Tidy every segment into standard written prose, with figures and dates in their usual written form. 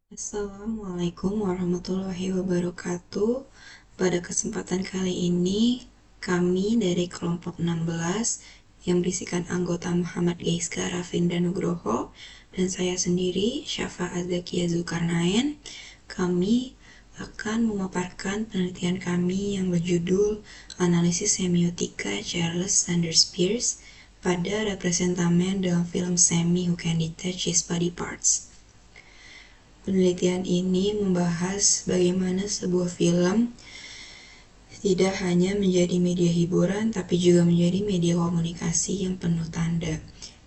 Assalamualaikum warahmatullahi wabarakatuh. Pada kesempatan kali ini, kami dari kelompok 16 yang berisikan anggota Muhammad Gaiska Rafinda Nugroho dan saya sendiri, Syafa Azzakia Zulkarnain, kami akan memaparkan penelitian kami yang berjudul Analisis Semiotika Charles Sanders Peirce pada representamen dalam film Semi Who Can Detach His Body Parts. Penelitian ini membahas bagaimana sebuah film tidak hanya menjadi media hiburan, tapi juga menjadi media komunikasi yang penuh tanda.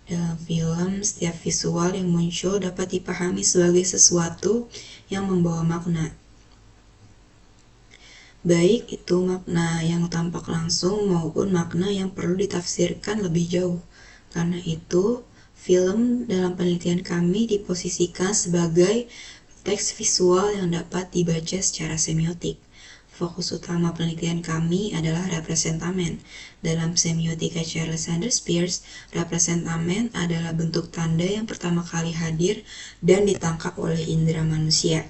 Dalam film, setiap visual yang muncul dapat dipahami sebagai sesuatu yang membawa makna. Baik itu makna yang tampak langsung maupun makna yang perlu ditafsirkan lebih jauh. Karena itu, film dalam penelitian kami diposisikan sebagai teks visual yang dapat dibaca secara semiotik. Fokus utama penelitian kami adalah representamen. Dalam semiotika Charles Sanders Peirce, representamen adalah bentuk tanda yang pertama kali hadir dan ditangkap oleh indera manusia.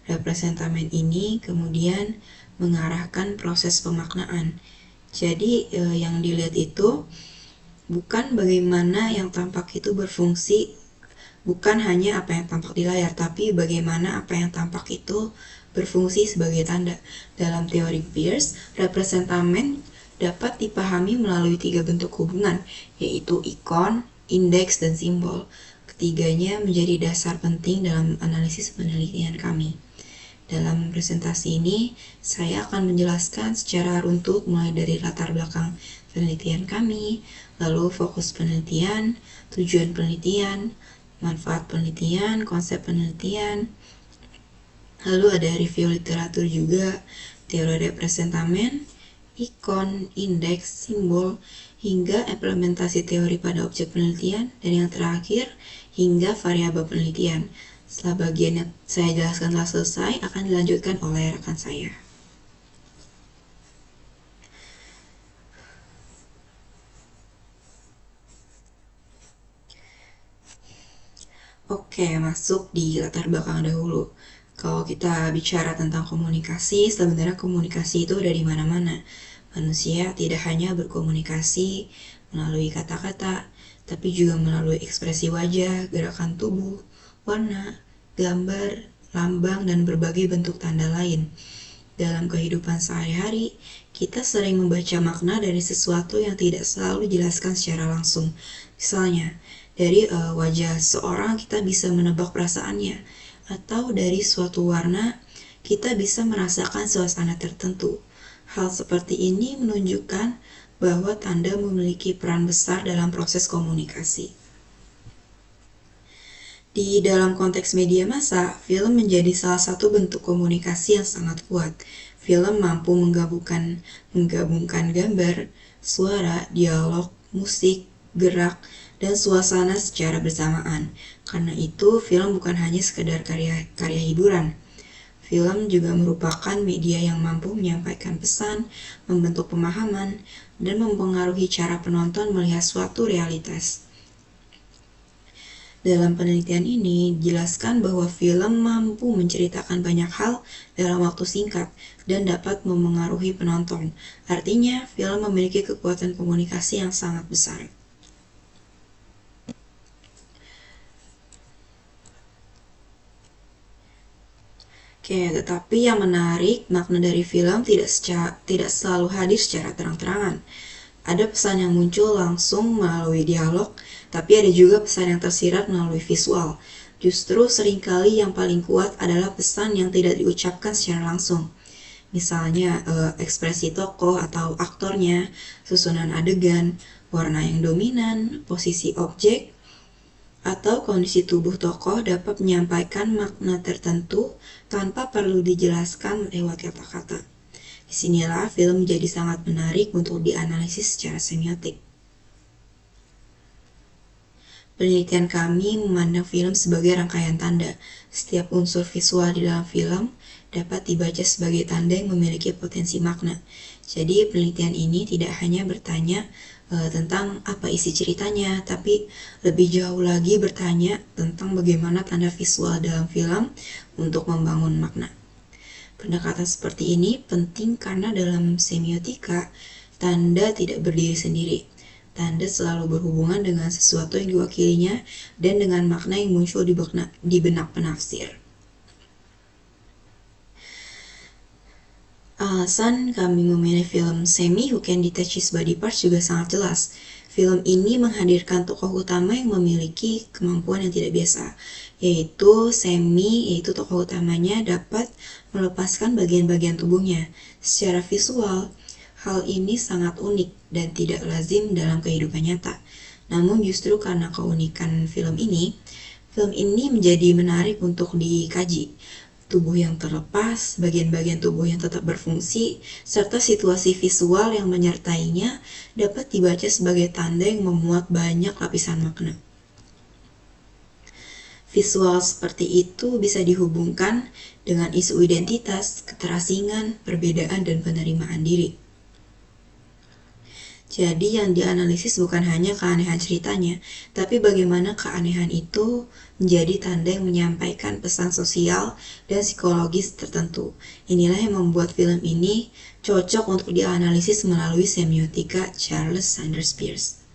Representamen ini kemudian mengarahkan proses pemaknaan. Jadi yang dilihat itu bukan bagaimana yang tampak itu berfungsi, bukan hanya apa yang tampak di layar, tapi bagaimana apa yang tampak itu berfungsi sebagai tanda. Dalam teori Peirce, representamen dapat dipahami melalui 3 bentuk hubungan, yaitu ikon, indeks, dan simbol. Ketiganya menjadi dasar penting dalam analisis penelitian kami. Dalam presentasi ini, saya akan menjelaskan secara runtut mulai dari latar belakang penelitian kami, lalu fokus penelitian, tujuan penelitian, manfaat penelitian, konsep penelitian, lalu ada review literatur juga, teori representamen, ikon, indeks, simbol, hingga implementasi teori pada objek penelitian, dan yang terakhir, hingga variabel penelitian. Setelah bagian yang saya jelaskan telah selesai, akan dilanjutkan oleh rekan saya. Oke, masuk di latar belakang dahulu. Kalau kita bicara tentang komunikasi, sebenarnya komunikasi itu ada di mana-mana. Manusia tidak hanya berkomunikasi melalui kata-kata, tapi juga melalui ekspresi wajah, gerakan tubuh, warna, gambar, lambang, dan berbagai bentuk tanda lain. Dalam kehidupan sehari-hari, kita sering membaca makna dari sesuatu yang tidak selalu dijelaskan secara langsung. Misalnya, dari wajah seorang kita bisa menebak perasaannya, atau dari suatu warna kita bisa merasakan suasana tertentu. Hal seperti ini menunjukkan bahwa tanda memiliki peran besar dalam proses komunikasi. Di dalam konteks media massa, film menjadi salah satu bentuk komunikasi yang sangat kuat. Film mampu menggabungkan gambar, suara, dialog, musik, gerak, dan suasana secara bersamaan. Karena itu, film bukan hanya sekedar karya hiburan. Film juga merupakan media yang mampu menyampaikan pesan, membentuk pemahaman, dan mempengaruhi cara penonton melihat suatu realitas. Dalam penelitian ini, dijelaskan bahwa film mampu menceritakan banyak hal dalam waktu singkat dan dapat memengaruhi penonton. Artinya, film memiliki kekuatan komunikasi yang sangat besar. Oke, tetapi yang menarik, makna dari film tidak selalu hadir secara terang-terangan. Ada pesan yang muncul langsung melalui dialog, tapi ada juga pesan yang tersirat melalui visual. Justru seringkali yang paling kuat adalah pesan yang tidak diucapkan secara langsung. Misalnya ekspresi tokoh atau aktornya, susunan adegan, warna yang dominan, posisi objek, atau kondisi tubuh tokoh dapat menyampaikan makna tertentu tanpa perlu dijelaskan lewat kata-kata. Disinilah film menjadi sangat menarik untuk dianalisis secara semiotik. Penelitian kami memandang film sebagai rangkaian tanda. Setiap unsur visual di dalam film dapat dibaca sebagai tanda yang memiliki potensi makna. Jadi penelitian ini tidak hanya bertanya tentang apa isi ceritanya, tapi lebih jauh lagi bertanya tentang bagaimana tanda visual dalam film untuk membangun makna. Pendekatan seperti ini penting karena dalam semiotika, tanda tidak berdiri sendiri. Tanda selalu berhubungan dengan sesuatu yang diwakilinya dan dengan makna yang muncul di benak penafsir. Alasan kami memilih film Semi Who Can Detach His Body Parts juga sangat jelas. Film ini menghadirkan tokoh utama yang memiliki kemampuan yang tidak biasa, yaitu Semi, yaitu tokoh utamanya dapat melepaskan bagian-bagian tubuhnya. Secara visual, hal ini sangat unik dan tidak lazim dalam kehidupan nyata. Namun justru karena keunikan film ini menjadi menarik untuk dikaji. Tubuh yang terlepas, bagian-bagian tubuh yang tetap berfungsi, serta situasi visual yang menyertainya dapat dibaca sebagai tanda yang memuat banyak lapisan makna. Visual seperti itu bisa dihubungkan dengan isu identitas, keterasingan, perbedaan, dan penerimaan diri. Jadi yang dianalisis bukan hanya keanehan ceritanya, tapi bagaimana keanehan itu menjadi tanda yang menyampaikan pesan sosial dan psikologis tertentu. Inilah yang membuat film ini cocok untuk dianalisis melalui semiotika Charles Sanders Peirce.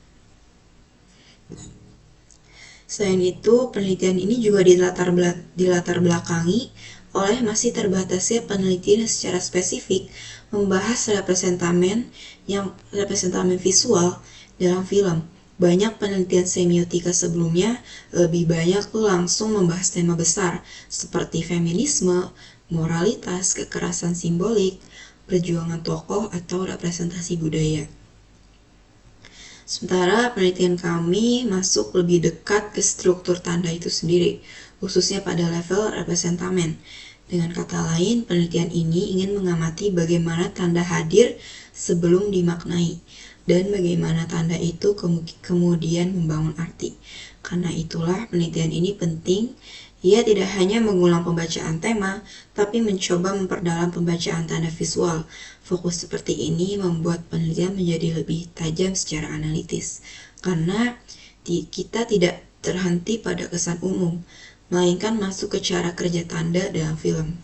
Selain itu, penelitian ini juga dilatar belakangi oleh masih terbatasnya penelitian secara spesifik membahas representamen visual dalam film. Banyak penelitian semiotika sebelumnya lebih banyak langsung membahas tema besar seperti feminisme, moralitas, kekerasan simbolik, perjuangan tokoh, atau representasi budaya. Sementara penelitian kami masuk lebih dekat ke struktur tanda itu sendiri, khususnya pada level representamen. Dengan kata lain, penelitian ini ingin mengamati bagaimana tanda hadir sebelum dimaknai, dan bagaimana tanda itu kemudian membangun arti. Karena itulah penelitian ini penting. Ia tidak hanya mengulang pembacaan tema, tapi mencoba memperdalam pembacaan tanda visual. Fokus seperti ini membuat penelitian menjadi lebih tajam secara analitis, karena kita tidak terhenti pada kesan umum, melainkan masuk ke cara kerja tanda dalam film.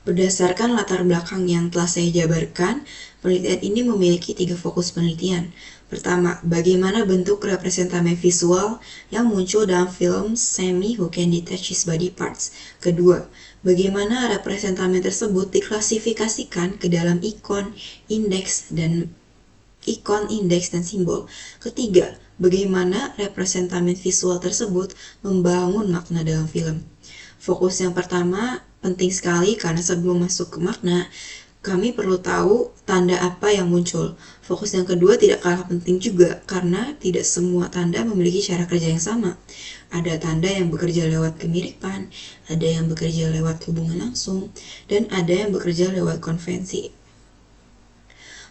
Berdasarkan latar belakang yang telah saya jabarkan, penelitian ini memiliki 3 fokus penelitian. Pertama, bagaimana bentuk representamen visual yang muncul dalam film Semi Who Can Detach His Body Parts. Kedua, bagaimana representamen tersebut diklasifikasikan ke dalam ikon, indeks, dan simbol. Ketiga, bagaimana representamen visual tersebut membangun makna dalam film. Fokus yang pertama penting sekali karena sebelum masuk ke makna, kami perlu tahu tanda apa yang muncul. Fokus yang kedua tidak kalah penting juga karena tidak semua tanda memiliki cara kerja yang sama. Ada tanda yang bekerja lewat kemiripan, ada yang bekerja lewat hubungan langsung, dan ada yang bekerja lewat konvensi.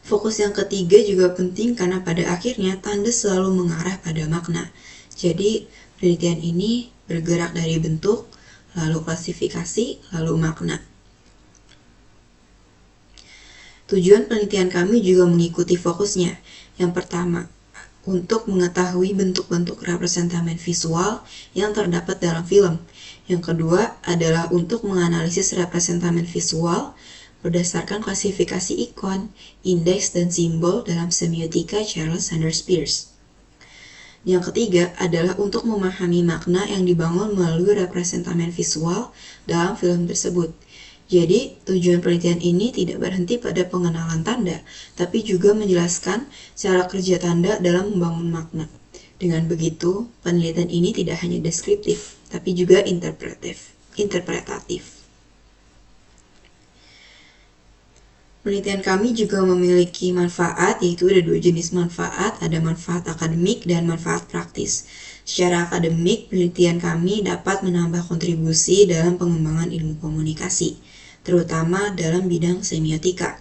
Fokus yang ketiga juga penting karena pada akhirnya tanda selalu mengarah pada makna. Jadi, penelitian ini bergerak dari bentuk, lalu klasifikasi, lalu makna. Tujuan penelitian kami juga mengikuti fokusnya. Yang pertama, untuk mengetahui bentuk-bentuk representamen visual yang terdapat dalam film. Yang kedua adalah untuk menganalisis representamen visual berdasarkan klasifikasi ikon, indeks, dan simbol dalam semiotika Charles Sanders Peirce. Yang ketiga adalah untuk memahami makna yang dibangun melalui representamen visual dalam film tersebut. Jadi, tujuan penelitian ini tidak berhenti pada pengenalan tanda, tapi juga menjelaskan cara kerja tanda dalam membangun makna. Dengan begitu, penelitian ini tidak hanya deskriptif, tapi juga interpretatif. Penelitian kami juga memiliki manfaat, yaitu ada 2 jenis manfaat, ada manfaat akademik dan manfaat praktis. Secara akademik, penelitian kami dapat menambah kontribusi dalam pengembangan ilmu komunikasi, terutama dalam bidang semiotika.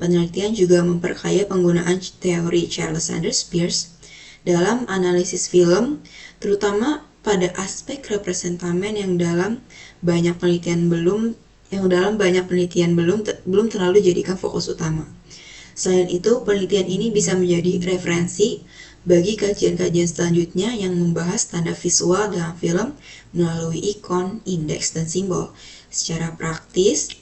Penelitian juga memperkaya penggunaan teori Charles Sanders Peirce dalam analisis film, terutama pada aspek representamen yang dalam banyak penelitian belum terlalu dijadikan fokus utama. Selain itu, penelitian ini bisa menjadi referensi bagi kajian-kajian selanjutnya yang membahas tanda visual dalam film melalui ikon, indeks, dan simbol. Secara praktis,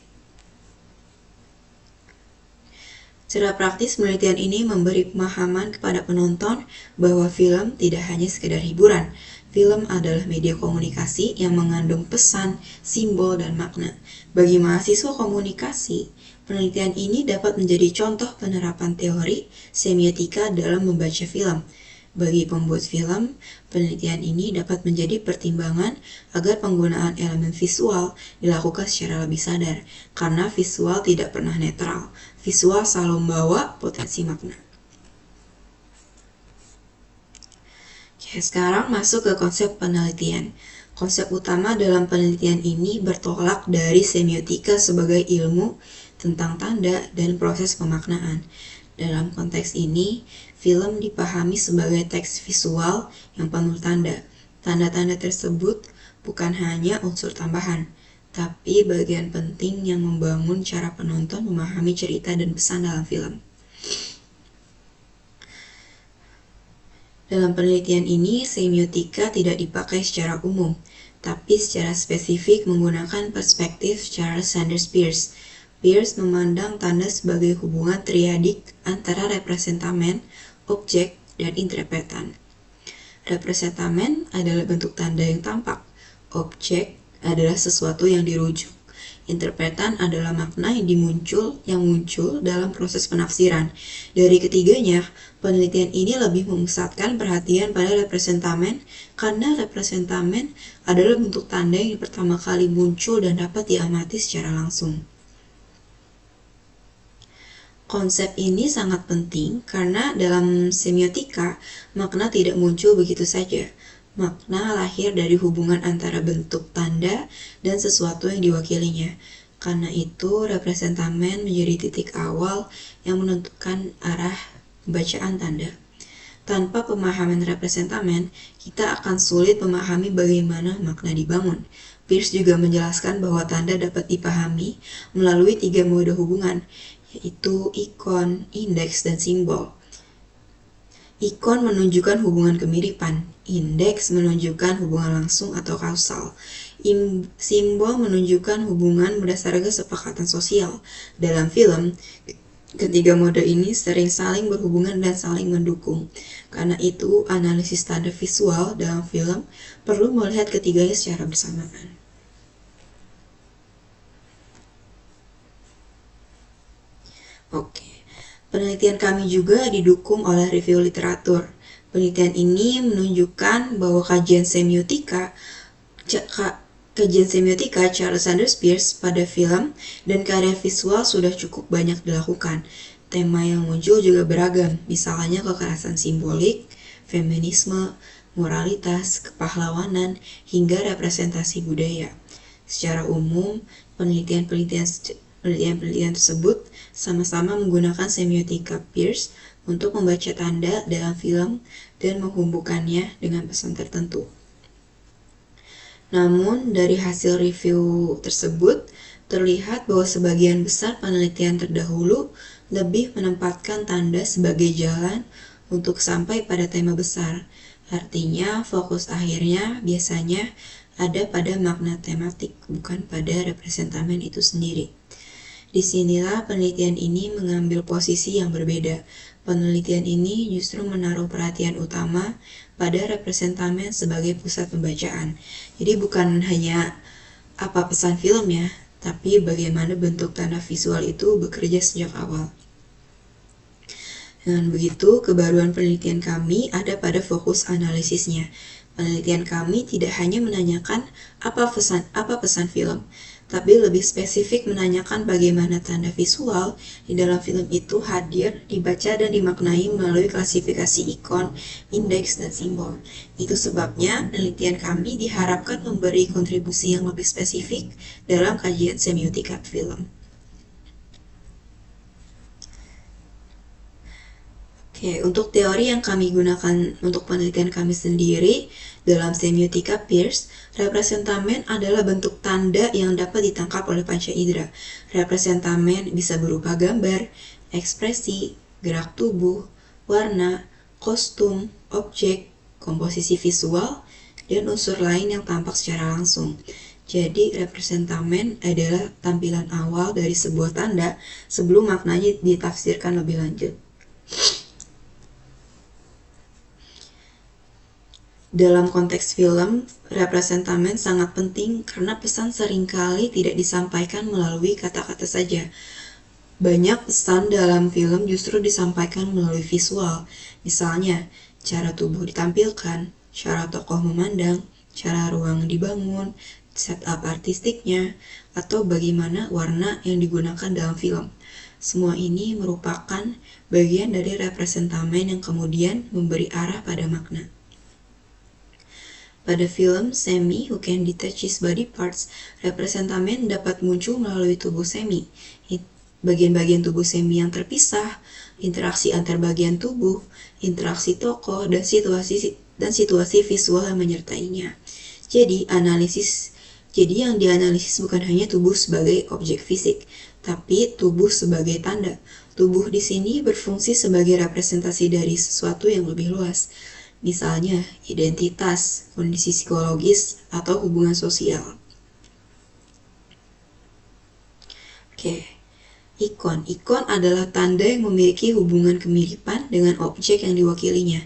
penelitian ini memberi pemahaman kepada penonton bahwa film tidak hanya sekedar hiburan. Film adalah media komunikasi yang mengandung pesan, simbol, dan makna. Bagi mahasiswa komunikasi, penelitian ini dapat menjadi contoh penerapan teori semiotika dalam membaca film. Bagi pembuat film, penelitian ini dapat menjadi pertimbangan agar penggunaan elemen visual dilakukan secara lebih sadar, karena visual tidak pernah netral. Visual selalu membawa potensi makna. Oke, sekarang masuk ke konsep penelitian. Konsep utama dalam penelitian ini bertolak dari semiotika sebagai ilmu tentang tanda dan proses pemaknaan. Dalam konteks ini, film dipahami sebagai teks visual yang penuh tanda. Tanda-tanda tersebut bukan hanya unsur tambahan, tapi bagian penting yang membangun cara penonton memahami cerita dan pesan dalam film. Dalam penelitian ini, semiotika tidak dipakai secara umum, tapi secara spesifik menggunakan perspektif Charles Sanders Peirce. Peirce memandang tanda sebagai hubungan triadik antara representamen, objek, dan interpretan. Representamen adalah bentuk tanda yang tampak, objek adalah sesuatu yang dirujuk, interpretan adalah makna yang muncul dalam proses penafsiran. Dari ketiganya, penelitian ini lebih memusatkan perhatian pada representamen karena representamen adalah bentuk tanda yang pertama kali muncul dan dapat diamati secara langsung. Konsep ini sangat penting karena dalam semiotika, makna tidak muncul begitu saja. Makna lahir dari hubungan antara bentuk tanda dan sesuatu yang diwakilinya. Karena itu, representamen menjadi titik awal yang menentukan arah pembacaan tanda. Tanpa pemahaman representamen, kita akan sulit memahami bagaimana makna dibangun. Peirce juga menjelaskan bahwa tanda dapat dipahami melalui 3 mode hubungan, yaitu ikon, indeks, dan simbol. Ikon menunjukkan hubungan kemiripan, indeks menunjukkan hubungan langsung atau kausal, simbol menunjukkan hubungan berdasarkan kesepakatan sosial. Dalam film, ketiga mode ini sering saling berhubungan dan saling mendukung. Karena itu, analisis tanda visual dalam film perlu melihat ketiganya secara bersamaan. Oke, penelitian kami juga didukung oleh review literatur. Penelitian ini menunjukkan bahwa kajian semiotika Charles Sanders Peirce pada film dan karya visual sudah cukup banyak dilakukan. Tema yang muncul juga beragam, misalnya kekerasan simbolik, feminisme, moralitas, kepahlawanan, hingga representasi budaya. Secara umum, penelitian tersebut sama-sama menggunakan semiotika Peirce untuk membaca tanda dalam film dan menghubungkannya dengan pesan tertentu. Namun, dari hasil review tersebut, terlihat bahwa sebagian besar penelitian terdahulu lebih menempatkan tanda sebagai jalan untuk sampai pada tema besar. Artinya, fokus akhirnya biasanya ada pada makna tematik, bukan pada representamen itu sendiri. Disinilah penelitian ini mengambil posisi yang berbeda. Penelitian ini justru menaruh perhatian utama pada representamen sebagai pusat pembacaan. Jadi bukan hanya apa pesan film ya, tapi bagaimana bentuk tanda visual itu bekerja sejak awal. Dengan begitu, kebaruan penelitian kami ada pada fokus analisisnya. Penelitian kami tidak hanya menanyakan apa pesan film, tapi lebih spesifik menanyakan bagaimana tanda visual di dalam film itu hadir, dibaca, dan dimaknai melalui klasifikasi ikon, indeks, dan simbol. Itu sebabnya penelitian kami diharapkan memberi kontribusi yang lebih spesifik dalam kajian semiotika film. Oke, untuk teori yang kami gunakan untuk penelitian kami sendiri dalam semiotika Peirce, representamen adalah bentuk tanda yang dapat ditangkap oleh panca indera. Representamen bisa berupa gambar, ekspresi, gerak tubuh, warna, kostum, objek, komposisi visual, dan unsur lain yang tampak secara langsung. Jadi, representamen adalah tampilan awal dari sebuah tanda sebelum maknanya ditafsirkan lebih lanjut. Dalam konteks film, representamen sangat penting karena pesan seringkali tidak disampaikan melalui kata-kata saja. Banyak pesan dalam film justru disampaikan melalui visual, misalnya cara tubuh ditampilkan, cara tokoh memandang, cara ruang dibangun, setup artistiknya, atau bagaimana warna yang digunakan dalam film. Semua ini merupakan bagian dari representamen yang kemudian memberi arah pada makna. Pada film Sammy Who Can Detach His Body Parts, representamen dapat muncul melalui tubuh Sammy, bagian-bagian tubuh Sammy yang terpisah, interaksi antar bagian tubuh, interaksi tokoh, dan situasi visual yang menyertainya. Jadi yang dianalisis bukan hanya tubuh sebagai objek fisik, tapi tubuh sebagai tanda. Tubuh di sini berfungsi sebagai representasi dari sesuatu yang lebih luas, misalnya identitas, kondisi psikologis, atau hubungan sosial. Ikon. Ikon adalah tanda yang memiliki hubungan kemiripan dengan objek yang diwakilinya.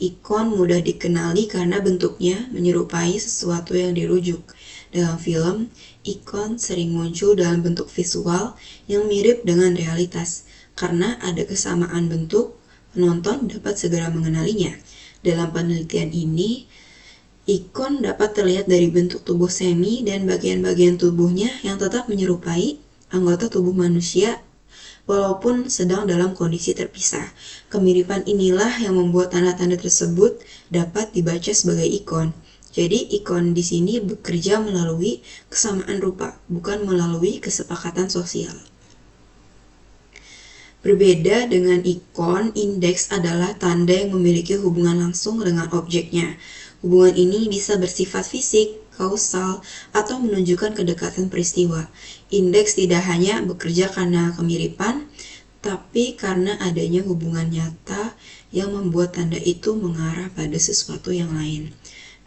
Ikon mudah dikenali karena bentuknya menyerupai sesuatu yang dirujuk. Dalam film, ikon sering muncul dalam bentuk visual yang mirip dengan realitas. Karena ada kesamaan bentuk, penonton dapat segera mengenalinya. Dalam penelitian ini, ikon dapat terlihat dari bentuk tubuh Sammy dan bagian-bagian tubuhnya yang tetap menyerupai anggota tubuh manusia walaupun sedang dalam kondisi terpisah. Kemiripan inilah yang membuat tanda-tanda tersebut dapat dibaca sebagai ikon. Jadi ikon di sini bekerja melalui kesamaan rupa, bukan melalui kesepakatan sosial. Berbeda dengan ikon, indeks adalah tanda yang memiliki hubungan langsung dengan objeknya. Hubungan ini bisa bersifat fisik, kausal, atau menunjukkan kedekatan peristiwa. Indeks tidak hanya bekerja karena kemiripan, tapi karena adanya hubungan nyata yang membuat tanda itu mengarah pada sesuatu yang lain.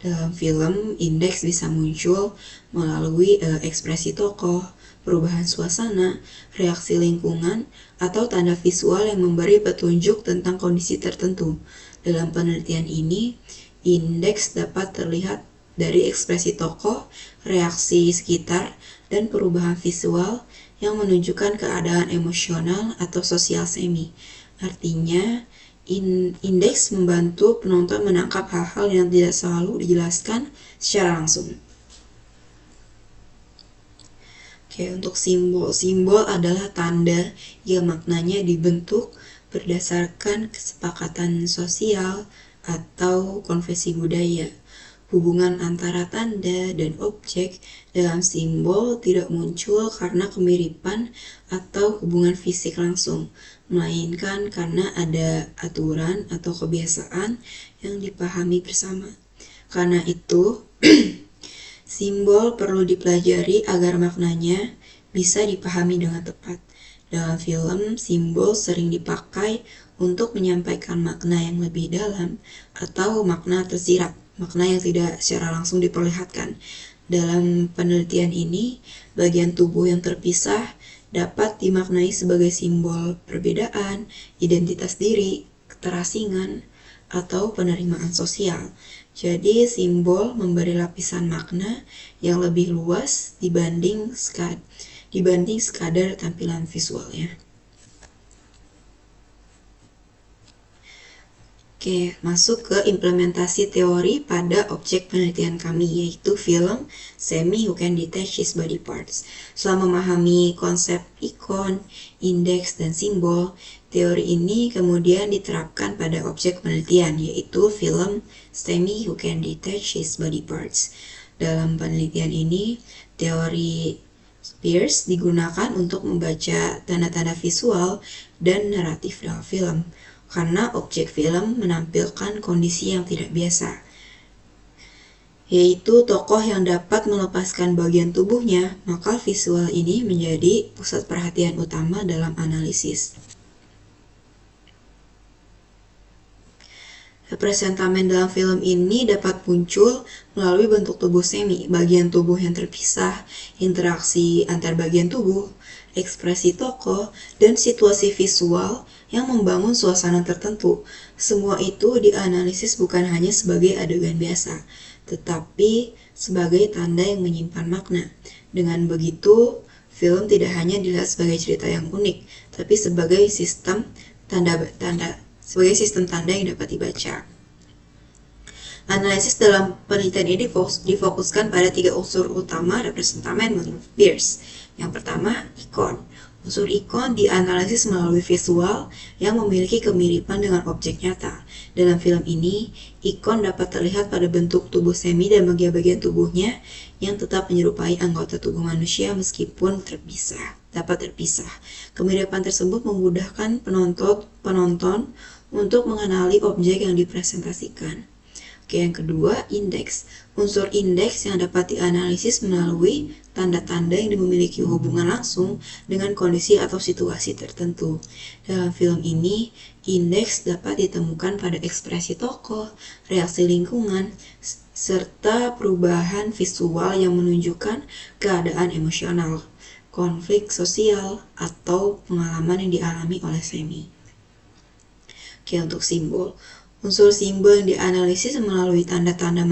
Dalam film, indeks bisa muncul melalui ekspresi tokoh, perubahan suasana, reaksi lingkungan, atau tanda visual yang memberi petunjuk tentang kondisi tertentu. Dalam penelitian ini, indeks dapat terlihat dari ekspresi tokoh, reaksi sekitar, dan perubahan visual yang menunjukkan keadaan emosional atau sosial Sammy. Artinya, indeks membantu penonton menangkap hal-hal yang tidak selalu dijelaskan secara langsung. Untuk simbol. Simbol adalah tanda yang maknanya dibentuk berdasarkan kesepakatan sosial atau konvensi budaya. Hubungan antara tanda dan objek dalam simbol tidak muncul karena kemiripan atau hubungan fisik langsung, melainkan karena ada aturan atau kebiasaan yang dipahami bersama. Karena itu, simbol perlu dipelajari agar maknanya bisa dipahami dengan tepat. Dalam film, simbol sering dipakai untuk menyampaikan makna yang lebih dalam atau makna tersirat, makna yang tidak secara langsung diperlihatkan. Dalam penelitian ini, bagian tubuh yang terpisah dapat dimaknai sebagai simbol perbedaan, identitas diri, keterasingan, atau penerimaan sosial. Jadi, simbol memberi lapisan makna yang lebih luas dibanding sekadar tampilan visualnya. Masuk ke implementasi teori pada objek penelitian kami, yaitu film Sammy Who Can Detach His Body Parts. Setelah memahami konsep ikon, indeks, dan simbol, teori ini kemudian diterapkan pada objek penelitian, yaitu film Sammy Who Can Detach His Body Parts. Dalam penelitian ini, teori Spears digunakan untuk membaca tanda-tanda visual dan naratif dalam film. Karena objek film menampilkan kondisi yang tidak biasa, yaitu tokoh yang dapat melepaskan bagian tubuhnya, maka visual ini menjadi pusat perhatian utama dalam analisis. Representamen dalam film ini dapat muncul melalui bentuk tubuh semi, bagian tubuh yang terpisah, interaksi antar bagian tubuh, ekspresi tokoh, dan situasi visual yang membangun suasana tertentu. Semua itu dianalisis bukan hanya sebagai adegan biasa, tetapi sebagai tanda yang menyimpan makna. Dengan begitu, film tidak hanya dilihat sebagai cerita yang unik, tapi sebagai sistem tanda yang dapat dibaca. Analisis dalam penelitian ini difokuskan pada 3 unsur utama representamen menurut Peirce. Yang pertama, ikon. Unsur ikon dianalisis melalui visual yang memiliki kemiripan dengan objek nyata. Dalam film ini, ikon dapat terlihat pada bentuk tubuh semi dan bagian-bagian tubuhnya yang tetap menyerupai anggota tubuh manusia meskipun dapat terpisah. Kemiripan tersebut memudahkan penonton untuk mengenali objek yang dipresentasikan. Oke, yang kedua, indeks. Unsur indeks yang dapat dianalisis melalui tanda-tanda yang memiliki hubungan langsung dengan kondisi atau situasi tertentu. Dalam film ini, indeks dapat ditemukan pada ekspresi tokoh, reaksi lingkungan, serta perubahan visual yang menunjukkan keadaan emosional, konflik sosial, atau pengalaman yang dialami oleh Semi. Oke, untuk simbol. Unsur simbol yang dianalisis melalui tanda-tanda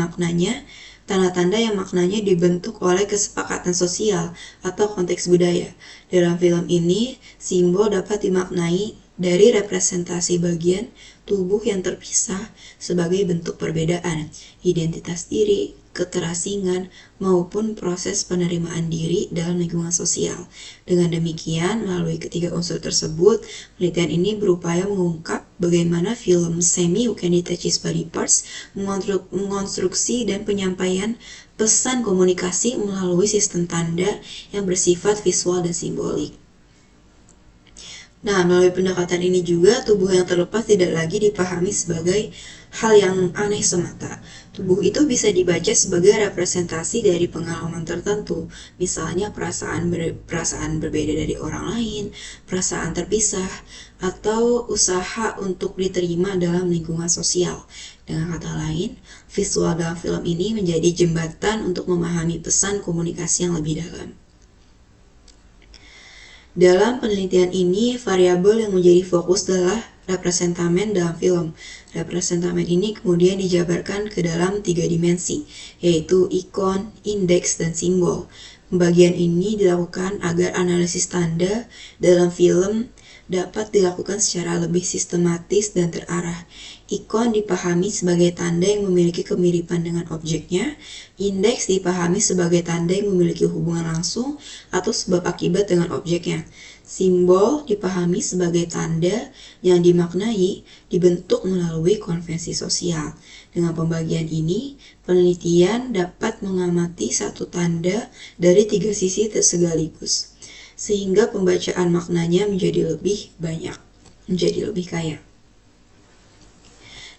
yang maknanya dibentuk oleh kesepakatan sosial atau konteks budaya. Dalam film ini, simbol dapat dimaknai dari representasi bagian tubuh yang terpisah sebagai bentuk perbedaan, identitas diri, keterasingan, maupun proses penerimaan diri dalam lingkungan sosial. Dengan demikian, melalui ketiga unsur tersebut, penelitian ini berupaya mengungkap bagaimana film Semi Who Can Detach His Body Parts mengonstruksi dan penyampaian pesan komunikasi melalui sistem tanda yang bersifat visual dan simbolik. Nah, melalui pendekatan ini juga, tubuh yang terlepas tidak lagi dipahami sebagai hal yang aneh semata. Tubuh itu bisa dibaca sebagai representasi dari pengalaman tertentu, misalnya perasaan berbeda dari orang lain, perasaan terpisah, atau usaha untuk diterima dalam lingkungan sosial. Dengan kata lain, visual dalam film ini menjadi jembatan untuk memahami pesan komunikasi yang lebih dalam. Dalam penelitian ini, variabel yang menjadi fokus adalah representamen dalam film. Representamen ini kemudian dijabarkan ke dalam 3 dimensi, yaitu ikon, indeks, dan simbol. Pembagian ini dilakukan agar analisis tanda dalam film dapat dilakukan secara lebih sistematis dan terarah. Ikon dipahami sebagai tanda yang memiliki kemiripan dengan objeknya, indeks dipahami sebagai tanda yang memiliki hubungan langsung atau sebab akibat dengan objeknya. Simbol dipahami sebagai tanda yang dimaknai dibentuk melalui konvensi sosial. Dengan pembagian ini, penelitian dapat mengamati satu tanda dari 3 sisi sekaligus, sehingga pembacaan maknanya menjadi lebih kaya.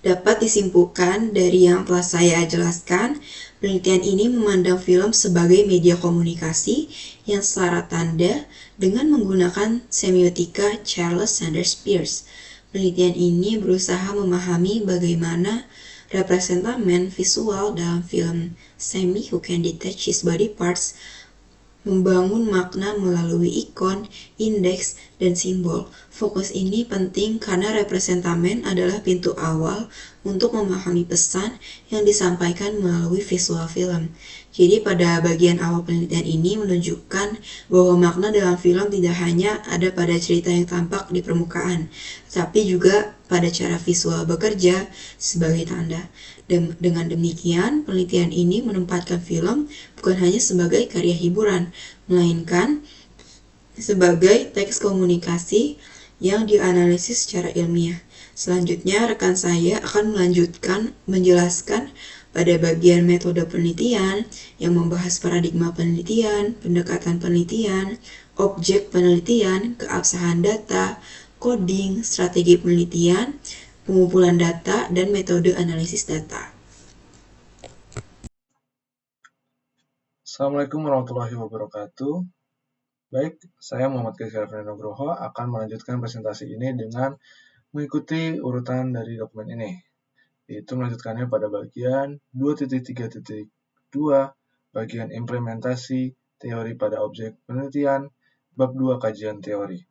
Dapat disimpulkan dari yang telah saya jelaskan, penelitian ini memandang film sebagai media komunikasi yang setara tanda dengan menggunakan semiotika Charles Sanders Peirce. Penelitian ini berusaha memahami bagaimana representamen visual dalam film Semi Who Can Detach His Body Parts membangun makna melalui ikon, indeks, dan simbol. Fokus ini penting karena representamen adalah pintu awal untuk memahami pesan yang disampaikan melalui visual film. Jadi pada bagian awal penelitian ini menunjukkan bahwa makna dalam film tidak hanya ada pada cerita yang tampak di permukaan, tapi juga pada cara visual bekerja sebagai tanda. Dengan demikian, penelitian ini menempatkan film bukan hanya sebagai karya hiburan, melainkan sebagai teks komunikasi yang dianalisis secara ilmiah. Selanjutnya, rekan saya akan menjelaskan pada bagian metode penelitian yang membahas paradigma penelitian, pendekatan penelitian, objek penelitian, keabsahan data, coding, strategi penelitian, pengumpulan data, dan metode analisis data. Assalamualaikum warahmatullahi wabarakatuh. Baik, saya Muhammad Kezia Nugroho akan melanjutkan presentasi ini dengan mengikuti urutan dari dokumen ini. yaitu melanjutkannya pada bagian 2.3.2, bagian implementasi teori pada objek penelitian, bab 2 kajian teori.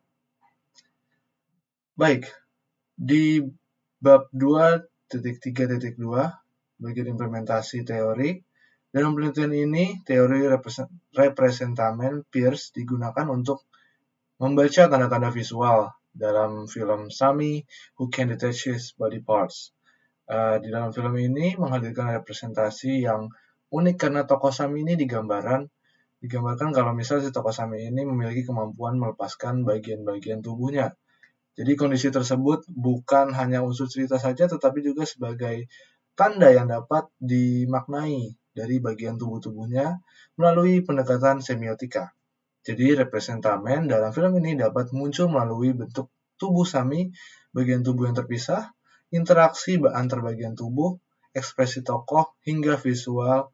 Baik, di bab 2.3.2, bagian implementasi teori, dalam penelitian ini, teori representamen Peirce digunakan untuk membaca tanda-tanda visual dalam film Sami Who Can Detach His Body Parts. Di dalam film ini menghadirkan representasi yang unik karena tokoh Sami ini digambarkan kalau misalnya si tokoh Sami ini memiliki kemampuan melepaskan bagian-bagian tubuhnya. Jadi kondisi tersebut bukan hanya unsur cerita saja, tetapi juga sebagai tanda yang dapat dimaknai dari bagian tubuh-tubuhnya melalui pendekatan semiotika. Jadi representamen dalam film ini dapat muncul melalui bentuk tubuh Sami, bagian tubuh yang terpisah, interaksi antar bagian tubuh, ekspresi tokoh, hingga visual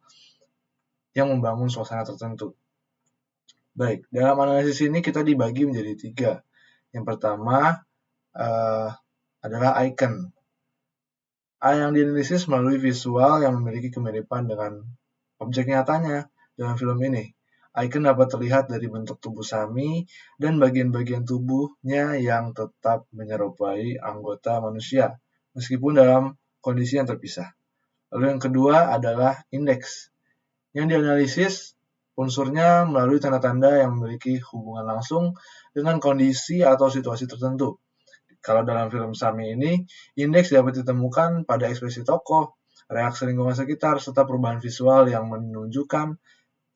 yang membangun suasana tertentu. Baik, dalam analisis ini kita dibagi menjadi 3. Yang pertama adalah icon. Yang dianalisis melalui visual yang memiliki kemiripan dengan objek nyatanya dalam film ini. Icon dapat terlihat dari bentuk tubuh Sami dan bagian-bagian tubuhnya yang tetap menyerupai anggota manusia, meskipun dalam kondisi yang terpisah. Lalu yang kedua adalah indeks. Yang dianalisis unsurnya melalui tanda-tanda yang memiliki hubungan langsung dengan kondisi atau situasi tertentu. Kalau dalam film Sami ini, indeks dapat ditemukan pada ekspresi tokoh, reaksi lingkungan sekitar, serta perubahan visual yang menunjukkan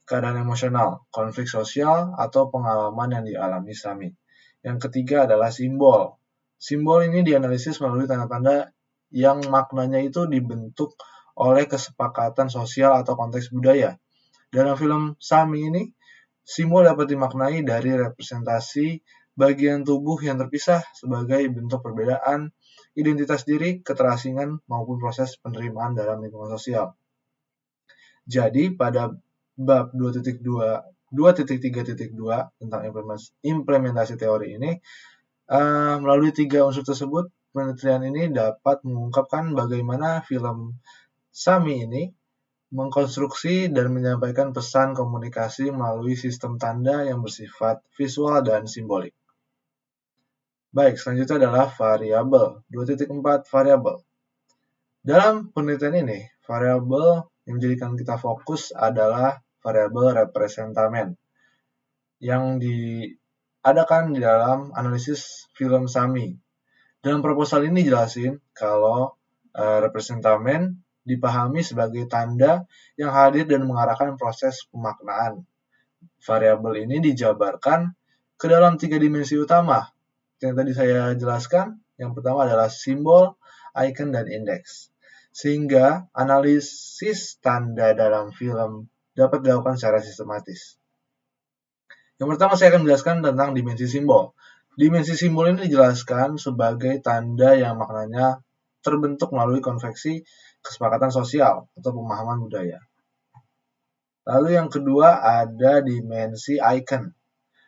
keadaan emosional, konflik sosial, atau pengalaman yang dialami Sami. Yang ketiga adalah simbol. Simbol ini dianalisis melalui tanda-tanda yang maknanya itu dibentuk oleh kesepakatan sosial atau konteks budaya. Dalam film Sami ini, simbol dapat dimaknai dari representasi bagian tubuh yang terpisah sebagai bentuk perbedaan, identitas diri, keterasingan, maupun proses penerimaan dalam lingkungan sosial. Jadi pada bab 2.3.2 tentang implementasi teori ini, melalui 3 unsur tersebut, penelitian ini dapat mengungkapkan bagaimana film Sami ini mengkonstruksi dan menyampaikan pesan komunikasi melalui sistem tanda yang bersifat visual dan simbolik. Baik, selanjutnya adalah variabel. 2.4 variabel. Dalam penelitian ini, variabel yang menjadikan kita fokus adalah variabel representamen yang diadakan di dalam analisis film Sami. Dalam proposal ini dijelasin kalau representamen dipahami sebagai tanda yang hadir dan mengarahkan proses pemaknaan. Variabel ini dijabarkan ke dalam 3 dimensi utama. Yang tadi saya jelaskan, yang pertama adalah simbol, icon, dan indeks. Sehingga analisis tanda dalam film dapat dilakukan secara sistematis. Yang pertama saya akan menjelaskan tentang dimensi simbol. Dimensi simbol ini dijelaskan sebagai tanda yang maknanya terbentuk melalui konveksi kesepakatan sosial atau pemahaman budaya. Lalu yang kedua ada dimensi icon.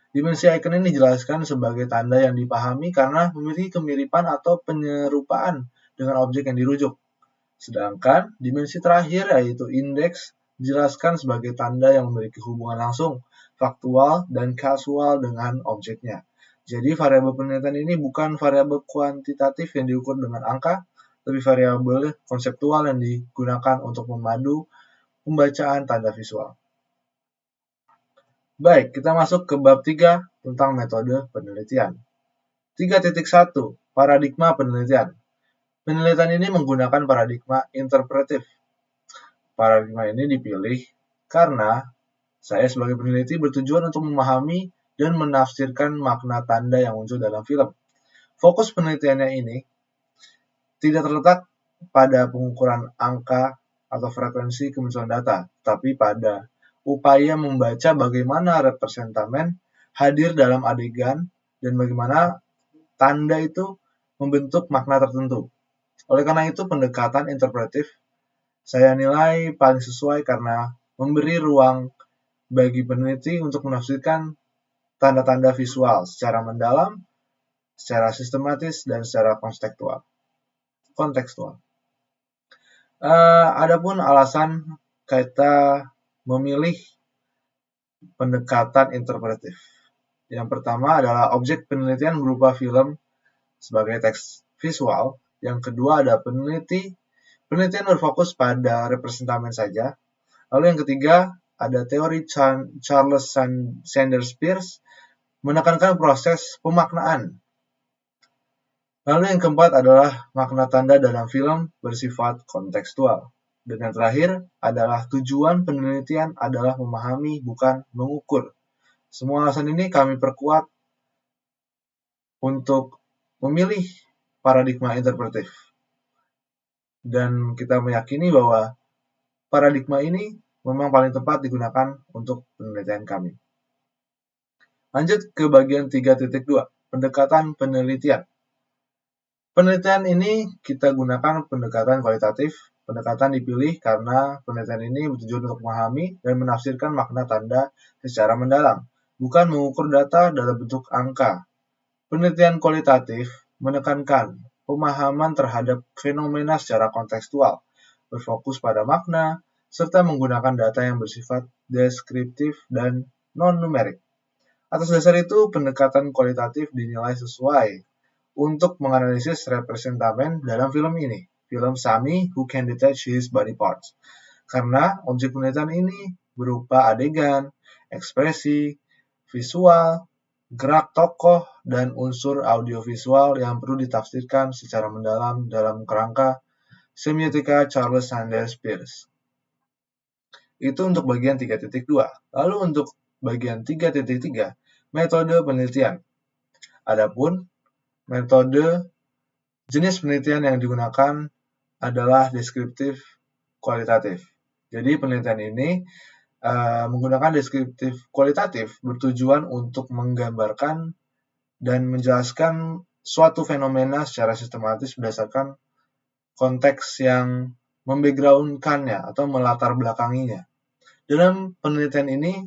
Dimensi icon ini dijelaskan sebagai tanda yang dipahami karena memiliki kemiripan atau penyerupaan dengan objek yang dirujuk. Sedangkan dimensi terakhir yaitu indeks dijelaskan sebagai tanda yang memiliki hubungan langsung, faktual, dan kasual dengan objeknya. Jadi variabel penelitian ini bukan variabel kuantitatif yang diukur dengan angka, tapi variabel konseptual yang digunakan untuk memadu pembacaan tanda visual. Baik, kita masuk ke bab 3 tentang metode penelitian. 3.1 Paradigma penelitian. Penelitian ini menggunakan paradigma interpretif. Paradigma ini dipilih karena saya sebagai peneliti bertujuan untuk memahami dan menafsirkan makna tanda yang muncul dalam film. Fokus penelitiannya ini tidak terletak pada pengukuran angka atau frekuensi kemunculan data, tapi pada upaya membaca bagaimana representamen hadir dalam adegan dan bagaimana tanda itu membentuk makna tertentu. Oleh karena itu, pendekatan interpretif saya nilai paling sesuai karena memberi ruang bagi peneliti untuk menafsirkan tanda-tanda visual secara mendalam, secara sistematis, dan secara kontekstual. Adapun alasan kita memilih pendekatan interpretif. Yang pertama adalah objek penelitian berupa film sebagai teks visual. Yang kedua ada penelitian berfokus pada representamen saja. Lalu yang ketiga ada teori Charles Sanders Peirce menekankan proses pemaknaan. Lalu yang keempat adalah makna tanda dalam film bersifat kontekstual. Dan yang terakhir adalah tujuan penelitian adalah memahami bukan mengukur. Semua alasan ini kami perkuat untuk memilih paradigma interpretif. Dan kita meyakini bahwa paradigma ini memang paling tepat digunakan untuk penelitian kami. Lanjut ke bagian 3.2, pendekatan penelitian. Penelitian ini kita gunakan pendekatan kualitatif. Pendekatan dipilih karena penelitian ini bertujuan untuk memahami dan menafsirkan makna tanda secara mendalam, bukan mengukur data dalam bentuk angka. Penelitian kualitatif menekankan pemahaman terhadap fenomena secara kontekstual, berfokus pada makna, serta menggunakan data yang bersifat deskriptif dan non-numerik. Atas dasar itu, pendekatan kualitatif dinilai sesuai untuk menganalisis representamen dalam film ini, film Sami Who Can Detach His Body Parts. Karena objek penelitian ini berupa adegan, ekspresi, visual, gerak tokoh, dan unsur audiovisual yang perlu ditafsirkan secara mendalam dalam kerangka semiotika Charles Sanders Peirce. Itu untuk bagian 3.2. Lalu untuk bagian 3.3, metode penelitian. Adapun metode jenis penelitian yang digunakan adalah deskriptif kualitatif. Jadi penelitian ini menggunakan deskriptif kualitatif bertujuan untuk menggambarkan dan menjelaskan suatu fenomena secara sistematis berdasarkan konteks yang membackground-kannya atau melatar belakanginya. Dalam penelitian ini,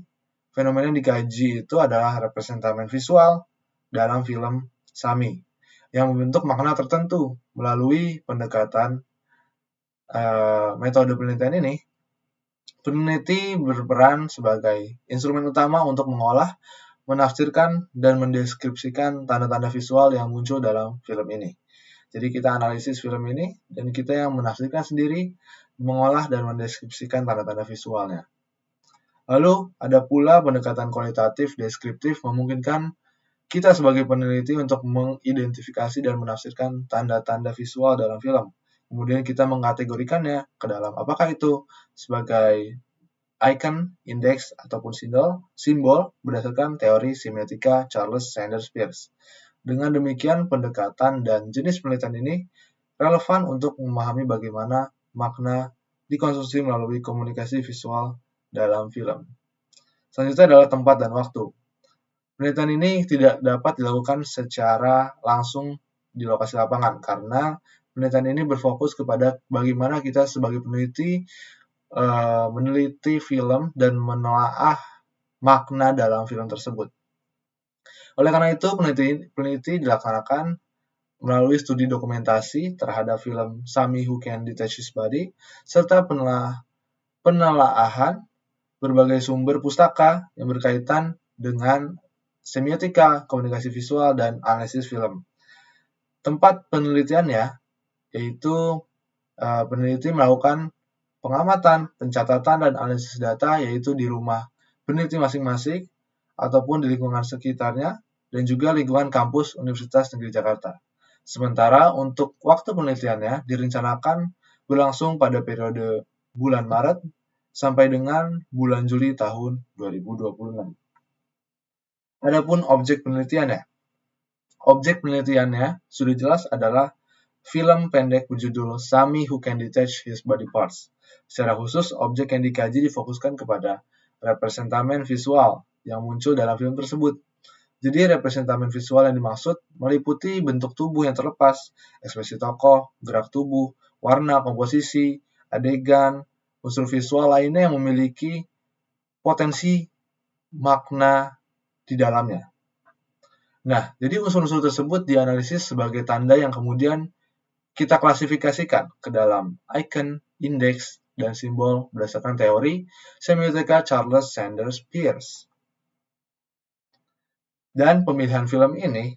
fenomena yang dikaji itu adalah representamen visual dalam film Sami yang membentuk makna tertentu melalui pendekatan metode penelitian ini. Peneliti berperan sebagai instrumen utama untuk mengolah, menafsirkan, dan mendeskripsikan tanda-tanda visual yang muncul dalam film ini. Jadi kita analisis film ini, dan kita yang menafsirkan sendiri, mengolah dan mendeskripsikan tanda-tanda visualnya. Lalu ada pula pendekatan kualitatif deskriptif memungkinkan kita sebagai peneliti untuk mengidentifikasi dan menafsirkan tanda-tanda visual dalam film. Kemudian kita mengkategorikannya ke dalam apakah itu sebagai icon, indeks, ataupun simbol berdasarkan teori semiotika Charles Sanders Peirce. Dengan demikian, pendekatan dan jenis penelitian ini relevan untuk memahami bagaimana makna dikonsumsi melalui komunikasi visual dalam film. Selanjutnya adalah tempat dan waktu. Penelitian ini tidak dapat dilakukan secara langsung di lokasi lapangan karena penelitian ini berfokus kepada bagaimana kita sebagai peneliti meneliti film dan menelaah makna dalam film tersebut. Oleh karena itu, peneliti dilaksanakan melalui studi dokumentasi terhadap film Sami Who Can Detach His Body, serta penelaahan berbagai sumber pustaka yang berkaitan dengan semiotika, komunikasi visual, dan analisis film. Tempat penelitiannya yaitu peneliti melakukan pengamatan, pencatatan, dan analisis data yaitu di rumah peneliti masing-masing ataupun di lingkungan sekitarnya dan juga lingkungan kampus Universitas Negeri Jakarta. Sementara untuk waktu penelitiannya direncanakan berlangsung pada periode bulan Maret sampai dengan bulan Juli tahun 2026. Adapun objek penelitiannya. Objek penelitiannya sudah jelas adalah film pendek berjudul Sami Who Can Detach His Body Parts. Secara khusus, objek yang dikaji difokuskan kepada representamen visual yang muncul dalam film tersebut. Jadi representamen visual yang dimaksud meliputi bentuk tubuh yang terlepas, ekspresi tokoh, gerak tubuh, warna, komposisi, adegan, unsur visual lainnya yang memiliki potensi makna di dalamnya. Nah, jadi unsur-unsur tersebut dianalisis sebagai tanda yang kemudian kita klasifikasikan ke dalam icon, indeks, dan simbol berdasarkan teori semiotika Charles Sanders Peirce. Dan pemilihan film ini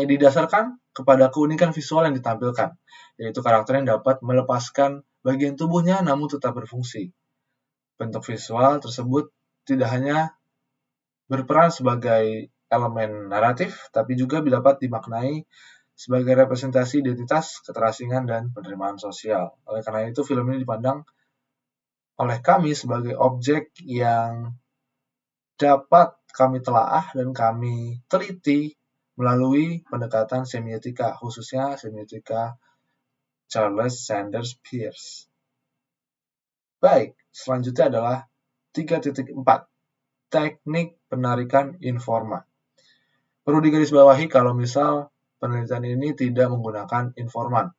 didasarkan kepada keunikan visual yang ditampilkan, yaitu karakter yang dapat melepaskan bagian tubuhnya namun tetap berfungsi. Bentuk visual tersebut tidak hanya berperan sebagai elemen naratif, tapi juga dapat dimaknai sebagai representasi identitas, keterasingan, dan penerimaan sosial. Oleh karena itu, film ini dipandang oleh kami sebagai objek yang dapat kami telaah dan kami teliti melalui pendekatan semiotika, khususnya semiotika Charles Sanders Peirce. Baik, selanjutnya adalah 3.4, teknik penarikan informan. Perlu digarisbawahi kalau misal penelitian ini tidak menggunakan informan,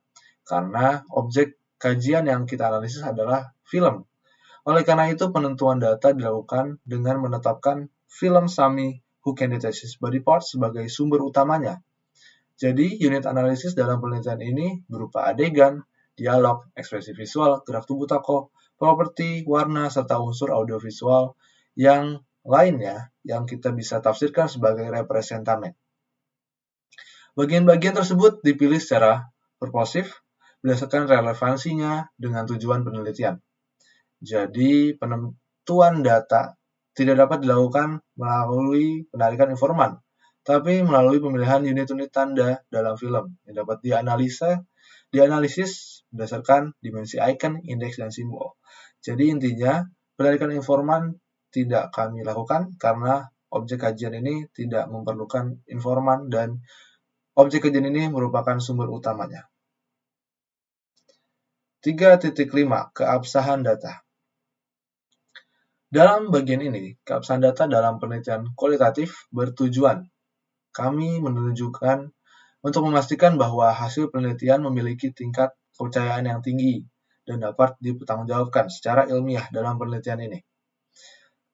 karena objek kajian yang kita analisis adalah film. Oleh karena itu, penentuan data dilakukan dengan menetapkan film Sami Who Can Detach His Body Parts sebagai sumber utamanya. Jadi, unit analisis dalam penelitian ini berupa adegan, dialog, ekspresi visual, gerak tubuh tokoh, properti, warna, serta unsur audiovisual yang lainnya yang kita bisa tafsirkan sebagai representamen. Bagian-bagian tersebut dipilih secara purposif berdasarkan relevansinya dengan tujuan penelitian. Jadi, penentuan data tidak dapat dilakukan melalui penarikan informan, tapi melalui pemilihan unit-unit tanda dalam film yang dapat dianalisis berdasarkan dimensi icon, indeks, dan simbol. Jadi intinya, penarikan informan tidak kami lakukan karena objek kajian ini tidak memerlukan informan dan objek kajian ini merupakan sumber utamanya. 3.5, keabsahan data. Dalam bagian ini, keabsahan data dalam penelitian kualitatif bertujuan kami menunjukkan untuk memastikan bahwa hasil penelitian memiliki tingkat kepercayaan yang tinggi dan dapat dipertanggungjawabkan secara ilmiah dalam penelitian ini.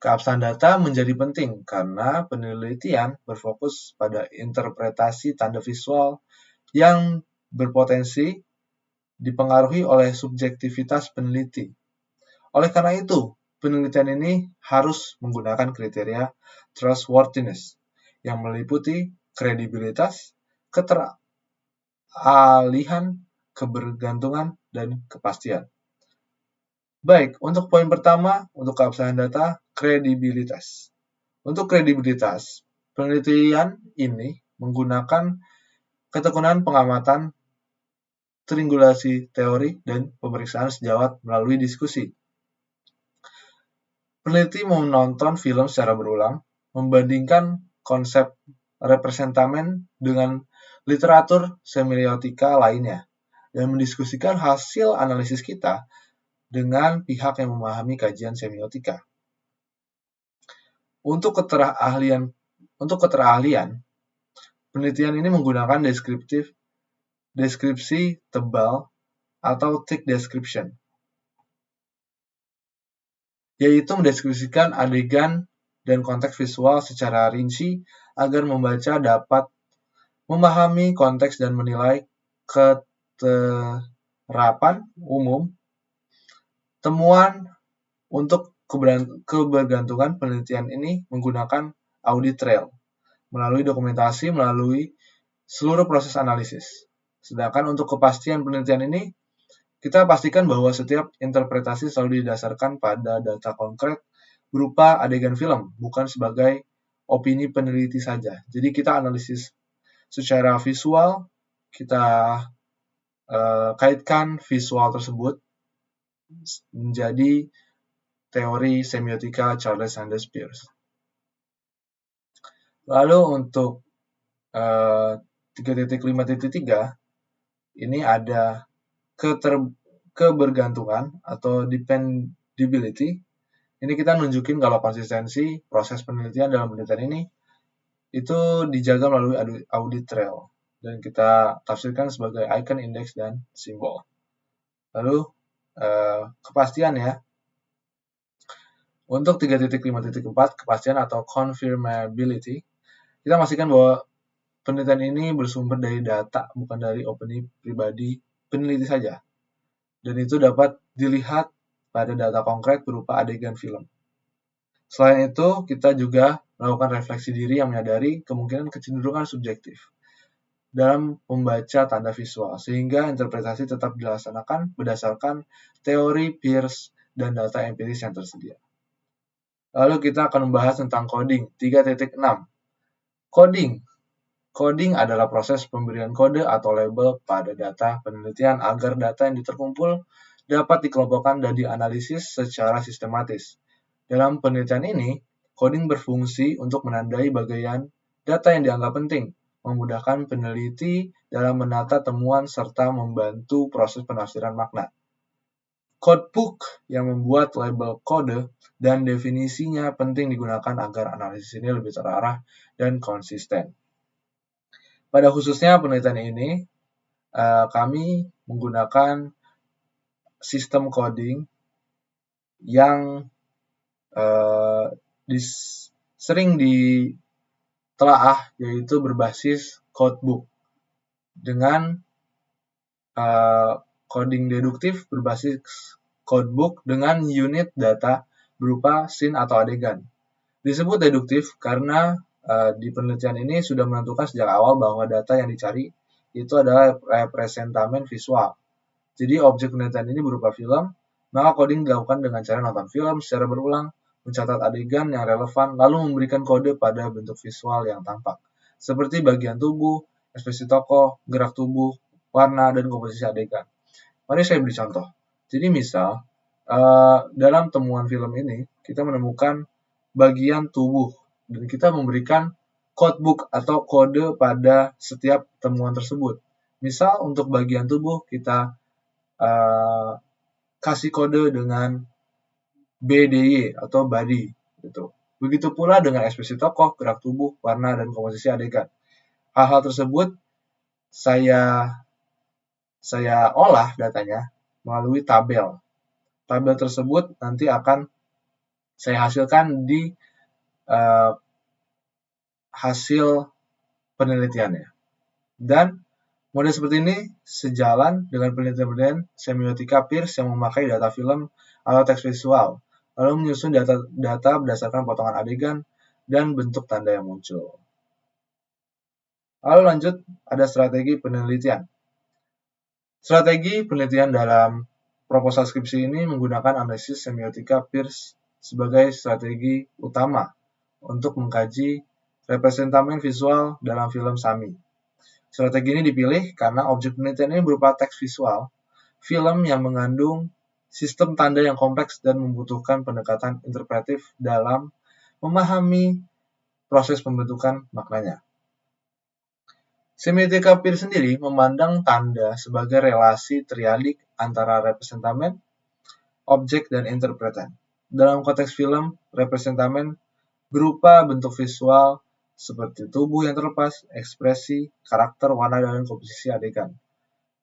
Keabsahan data menjadi penting karena penelitian berfokus pada interpretasi tanda visual yang berpotensi dipengaruhi oleh subjektivitas peneliti. Oleh karena itu, penelitian ini harus menggunakan kriteria trustworthiness yang meliputi kredibilitas, keteralihan, kebergantungan, dan kepastian. Baik, untuk poin pertama, untuk keabsahan data, kredibilitas. Untuk kredibilitas, penelitian ini menggunakan ketekunan pengamatan, triangulasi teori, dan pemeriksaan sejawat melalui diskusi. Peneliti menonton film secara berulang, membandingkan konsep representamen dengan literatur semiotika lainnya, dan mendiskusikan hasil analisis kita dengan pihak yang memahami kajian semiotika. Untuk keterahlian, penelitian ini menggunakan deskripsi tebal atau thick description, yaitu mendeskripsikan adegan dan konteks visual secara rinci agar membaca dapat memahami konteks dan menilai keterapan umum. Temuan untuk kebergantungan penelitian ini menggunakan audit trail, melalui dokumentasi, melalui seluruh proses analisis. Sedangkan untuk kepastian penelitian ini, kita pastikan bahwa setiap interpretasi selalu didasarkan pada data konkret berupa adegan film, bukan sebagai opini peneliti saja. Jadi kita analisis secara visual, kita kaitkan visual tersebut menjadi teori semiotika Charles Sanders Peirce. Lalu untuk 3.5.3, ini ada kebergantungan atau dependability. Ini kita nunjukin kalau konsistensi proses penelitian dalam penelitian ini itu dijaga melalui audit trail dan kita tafsirkan sebagai icon, indeks, dan simbol. Lalu kepastian ya. Untuk 3.5.4, kepastian atau confirmability, kita pastikan bahwa penelitian ini bersumber dari data, bukan dari opini pribadi peneliti saja. dan itu dapat dilihat pada data konkret berupa adegan film. Selain itu, kita juga melakukan refleksi diri yang menyadari kemungkinan kecenderungan subjektif dalam membaca tanda visual, sehingga interpretasi tetap dilaksanakan berdasarkan teori Peirce dan data empiris yang tersedia. Lalu kita akan membahas tentang coding 3.6. Coding. Coding adalah proses pemberian kode atau label pada data penelitian agar data yang terkumpul dapat dikelompokkan dan dianalisis secara sistematis. Dalam penelitian ini, coding berfungsi untuk menandai bagian data yang dianggap penting, memudahkan peneliti dalam menata temuan serta membantu proses penafsiran makna. Codebook yang membuat label kode dan definisinya penting digunakan agar analisis ini lebih terarah dan konsisten. Pada khususnya penelitian ini, kami menggunakan sistem coding yang sering ditelaah, yaitu berbasis codebook dengan coding deduktif berbasis codebook dengan unit data berupa scene atau adegan. Disebut deduktif karena di penelitian ini sudah menentukan sejak awal bahwa data yang dicari itu adalah representamen visual. Jadi objek penelitian ini berupa film, maka coding dilakukan dengan cara nonton film secara berulang, mencatat adegan yang relevan, lalu memberikan kode pada bentuk visual yang tampak, seperti bagian tubuh, ekspresi tokoh, gerak tubuh, warna, dan komposisi adegan. Mari saya beri contoh. Jadi misal, dalam temuan film ini, kita menemukan bagian tubuh, dan kita memberikan codebook atau kode pada setiap temuan tersebut. Misal untuk bagian tubuh, kita kasih kode dengan BDY atau body. Gitu. Begitu pula dengan ekspresi tokoh, gerak tubuh, warna, dan komposisi adegan. Hal-hal tersebut saya olah datanya melalui tabel. Tabel tersebut nanti akan saya hasilkan di hasil penelitiannya. Dan model seperti ini sejalan dengan penelitian semiotika Peirce yang memakai data film atau teks visual, lalu menyusun data berdasarkan potongan adegan dan bentuk tanda yang muncul. Lalu lanjut, ada strategi penelitian. Strategi penelitian dalam proposal skripsi ini menggunakan analisis semiotika Peirce sebagai strategi utama untuk mengkaji representamen visual dalam film Sami. Strategi ini dipilih karena objek penelitian ini berupa teks visual, film yang mengandung sistem tanda yang kompleks dan membutuhkan pendekatan interpretif dalam memahami proses pembentukan maknanya. Semiotika Peirce sendiri memandang tanda sebagai relasi triadik antara representamen, objek, dan interpretan. Dalam konteks film, representamen berupa bentuk visual seperti tubuh yang terlepas, ekspresi, karakter, warna, dan komposisi adegan.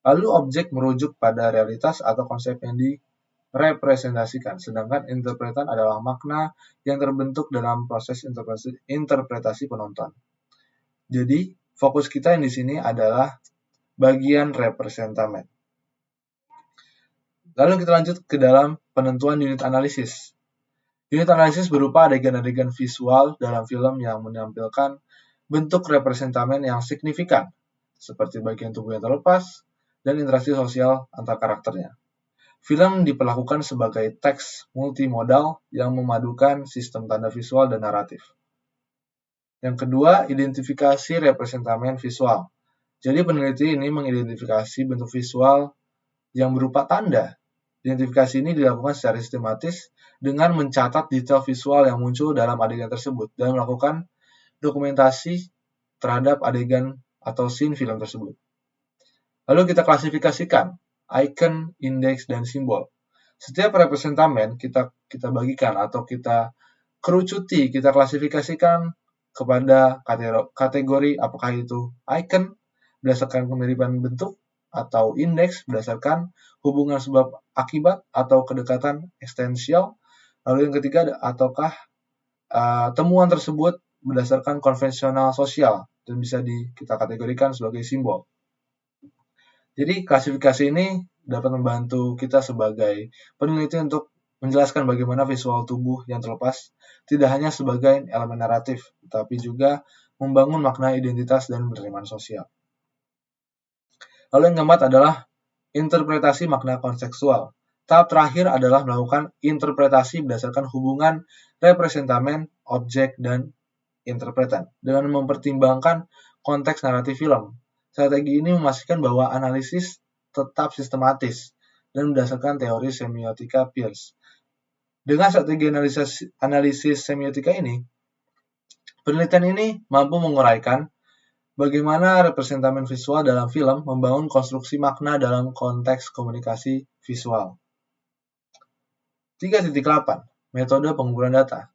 Lalu objek merujuk pada realitas atau konsep yang direpresentasikan, sedangkan interpretan adalah makna yang terbentuk dalam proses interpretasi penonton. Jadi, fokus kita yang di sini adalah bagian representamen. Lalu kita lanjut ke dalam penentuan unit analisis. Unit analisis berupa adegan-adegan visual dalam film yang menampilkan bentuk representamen yang signifikan, seperti bagian tubuh yang terlepas dan interaksi sosial antar karakternya. Film diperlakukan sebagai teks multimodal yang memadukan sistem tanda visual dan naratif. Yang kedua, identifikasi representamen visual. Jadi peneliti ini mengidentifikasi bentuk visual yang berupa tanda. Identifikasi ini dilakukan secara sistematis dengan mencatat detail visual yang muncul dalam adegan tersebut dan melakukan dokumentasi terhadap adegan atau scene film tersebut. Lalu kita klasifikasikan icon, indeks, dan simbol. Setiap representamen kita bagikan atau kita kerucuti, kita klasifikasikan kepada kategori apakah itu icon berdasarkan kemiripan bentuk atau indeks berdasarkan hubungan sebab akibat atau kedekatan ekstensial. Lalu yang ketiga, ataukah temuan tersebut berdasarkan konvensional sosial dan bisa kita kategorikan sebagai simbol. Jadi klasifikasi ini dapat membantu kita sebagai peneliti untuk menjelaskan bagaimana visual tubuh yang terlepas tidak hanya sebagai elemen naratif, tetapi juga membangun makna identitas dan penerimaan sosial. Lalu yang keempat adalah interpretasi makna kontekstual. Tahap terakhir adalah melakukan interpretasi berdasarkan hubungan representamen, objek, dan interpretan dengan mempertimbangkan konteks naratif film. Strategi ini memastikan bahwa analisis tetap sistematis dan berdasarkan teori semiotika Peirce. Dengan strategi analisis semiotika ini, penelitian ini mampu menguraikan bagaimana representamen visual dalam film membangun konstruksi makna dalam konteks komunikasi visual. 3.8. Metode pengumpulan data.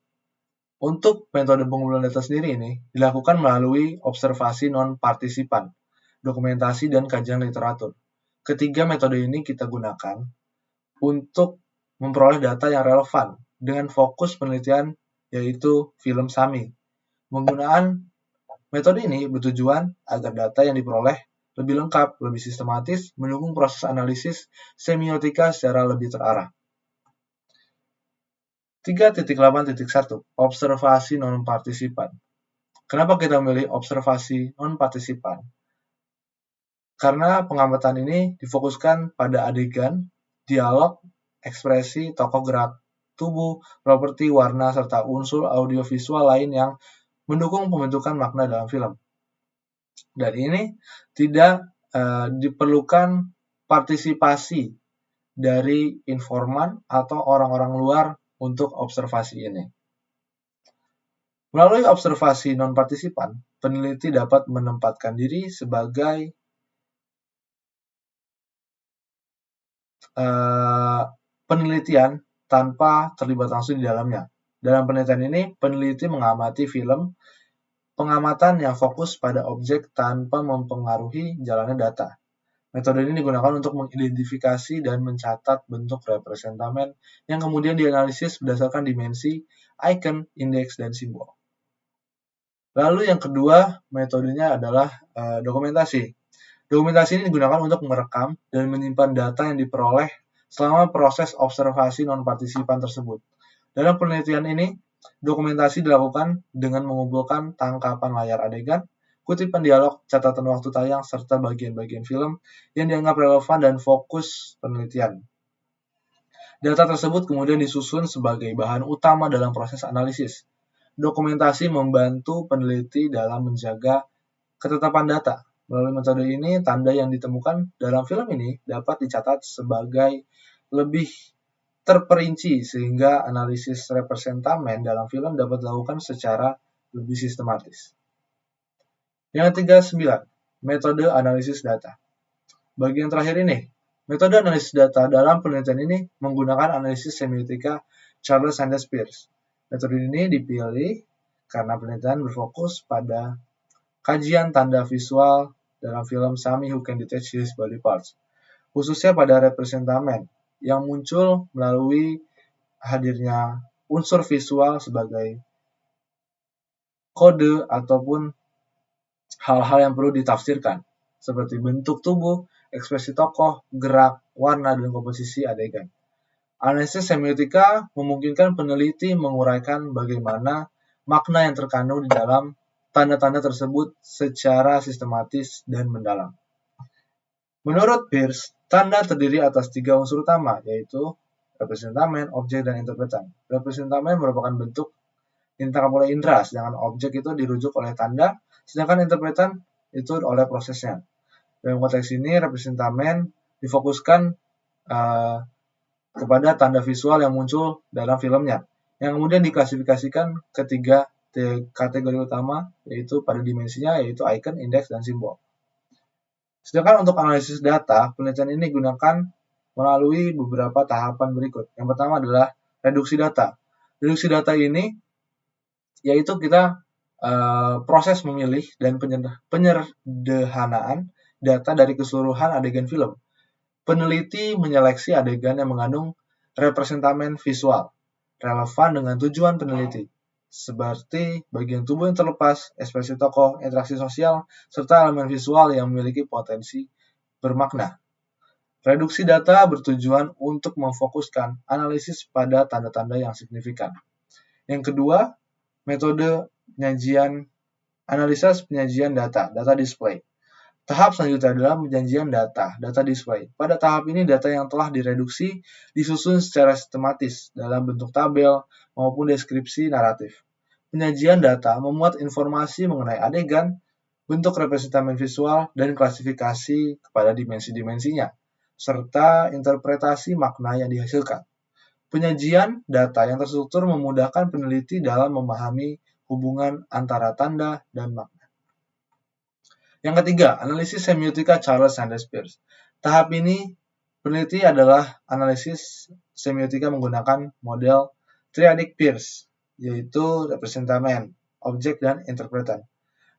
Untuk metode pengumpulan data sendiri ini dilakukan melalui observasi non-partisipan, dokumentasi, dan kajian literatur. Ketiga metode ini kita gunakan untuk memperoleh data yang relevan dengan fokus penelitian yaitu film Sami. Penggunaan metode ini bertujuan agar data yang diperoleh lebih lengkap, lebih sistematis, mendukung proses analisis semiotika secara lebih terarah. 3.8.1 Observasi non-partisipan. Kenapa kita memilih observasi non-partisipan? Karena pengamatan ini difokuskan pada adegan, dialog, ekspresi, tokoh gerak tubuh, properti, warna, serta unsur audiovisual lain yang mendukung pembentukan makna dalam film. Dan ini tidak diperlukan partisipasi dari informan atau orang-orang luar untuk observasi ini. Melalui observasi non-partisipan, peneliti dapat menempatkan diri sebagai penelitian tanpa terlibat langsung di dalamnya. Dalam penelitian ini, peneliti mengamati film, pengamatan yang fokus pada objek tanpa mempengaruhi jalannya data. Metode ini digunakan untuk mengidentifikasi dan mencatat bentuk representamen yang kemudian dianalisis berdasarkan dimensi, icon, indeks, dan simbol. Lalu yang kedua metodenya adalah dokumentasi. Dokumentasi ini digunakan untuk merekam dan menyimpan data yang diperoleh selama proses observasi non-partisipan tersebut. Dalam penelitian ini, dokumentasi dilakukan dengan mengumpulkan tangkapan layar adegan, kutipan dialog, catatan waktu tayang, serta bagian-bagian film yang dianggap relevan dan fokus penelitian. Data tersebut kemudian disusun sebagai bahan utama dalam proses analisis. Dokumentasi membantu peneliti dalam menjaga ketetapan data. Melalui metode ini, tanda yang ditemukan dalam film ini dapat dicatat sebagai lebih terperinci sehingga analisis representamen dalam film dapat dilakukan secara lebih sistematis. Yang ketiga, 9. Metode analisis data. Bagian terakhir ini, metode analisis data dalam penelitian ini menggunakan analisis semiotika Charles Sanders Peirce. Metode ini dipilih karena penelitian berfokus pada kajian tanda visual dalam film Sami Who Can Detach His Body Parts, khususnya pada representamen yang muncul melalui hadirnya unsur visual sebagai kode ataupun hal-hal yang perlu ditafsirkan, seperti bentuk tubuh, ekspresi tokoh, gerak, warna, dan komposisi adegan. Analisis semiotika memungkinkan peneliti menguraikan bagaimana makna yang terkandung di dalam tanda-tanda tersebut secara sistematis dan mendalam. Menurut Peirce, tanda terdiri atas 3 unsur utama, yaitu representamen, objek, dan interpretan. Representamen merupakan bentuk yang ditangkap oleh indera, sedangkan objek itu dirujuk oleh tanda, sedangkan interpretan itu oleh prosesnya. Dalam konteks ini, representamen difokuskan kepada tanda visual yang muncul dalam filmnya, yang kemudian diklasifikasikan ketiga kategori utama, yaitu pada dimensinya, yaitu icon, indeks, dan simbol. Sedangkan untuk analisis data, penelitian ini digunakan melalui beberapa tahapan berikut. Yang pertama adalah reduksi data. Reduksi data ini yaitu kita proses memilih dan penyederhanaan data dari keseluruhan adegan film. Peneliti menyeleksi adegan yang mengandung representamen visual relevan dengan tujuan peneliti, seperti bagian tubuh yang terlepas, ekspresi tokoh, interaksi sosial, serta elemen visual yang memiliki potensi bermakna. Reduksi data bertujuan untuk memfokuskan analisis pada tanda-tanda yang signifikan. Yang kedua, metode penyajian analisa penyajian data display. Tahap selanjutnya adalah penyajian data display. Pada tahap ini data yang telah direduksi disusun secara sistematis dalam bentuk tabel maupun deskripsi naratif. Penyajian data memuat informasi mengenai adegan, bentuk representamen visual, dan klasifikasi kepada dimensi-dimensinya, serta interpretasi makna yang dihasilkan. Penyajian data yang terstruktur memudahkan peneliti dalam memahami hubungan antara tanda dan makna. Yang ketiga, analisis semiotika Charles Sanders Peirce. Tahap ini, peneliti adalah analisis semiotika menggunakan model triadic Peirce, yaitu representamen, objek, dan interpretan.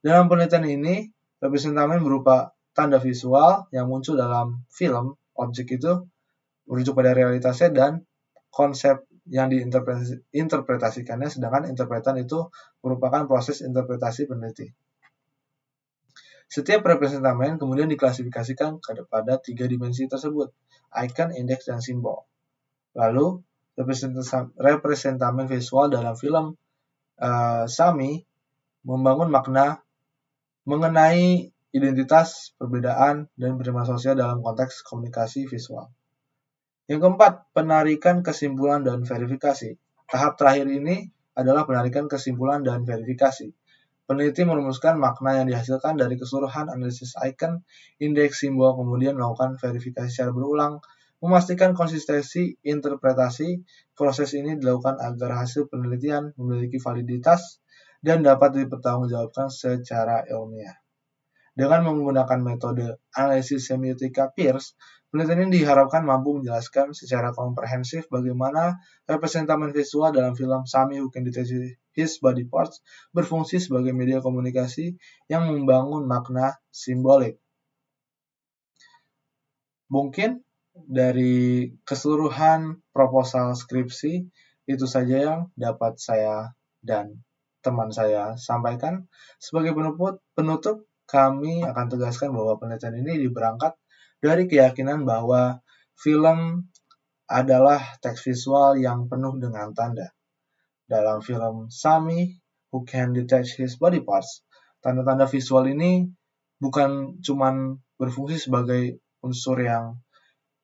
Dalam penelitian ini, representamen berupa tanda visual yang muncul dalam film, objek itu merujuk pada realitasnya dan konsep yang diinterpretasikannya, sedangkan interpretan itu merupakan proses interpretasi peneliti. Setiap representamen kemudian diklasifikasikan kepada 3 dimensi tersebut, icon, indeks, dan simbol. Lalu, representamen visual dalam film Sami membangun makna mengenai identitas, perbedaan, dan penerimaan sosial dalam konteks komunikasi visual. Yang keempat, penarikan kesimpulan dan verifikasi. Tahap terakhir ini adalah penarikan kesimpulan dan verifikasi. Peneliti merumuskan makna yang dihasilkan dari keseluruhan analisis icon, indeks, simbol, kemudian melakukan verifikasi secara berulang, memastikan konsistensi interpretasi. Proses ini dilakukan agar hasil penelitian memiliki validitas dan dapat dipertanggungjawabkan secara ilmiah. Dengan menggunakan metode analisis semiotika Peirce, penelitian ini diharapkan mampu menjelaskan secara komprehensif bagaimana representamen visual dalam film Sami Who Can Detach His Body Parts berfungsi sebagai media komunikasi yang membangun makna simbolik. Mungkin dari keseluruhan proposal skripsi, itu saja yang dapat saya dan teman saya sampaikan. Sebagai penutup, kami akan tegaskan bahwa penelitian ini berangkat dari keyakinan bahwa film adalah teks visual yang penuh dengan tanda. Dalam film Sami Who Can Detach His Body Parts, tanda-tanda visual ini bukan cuma berfungsi sebagai unsur yang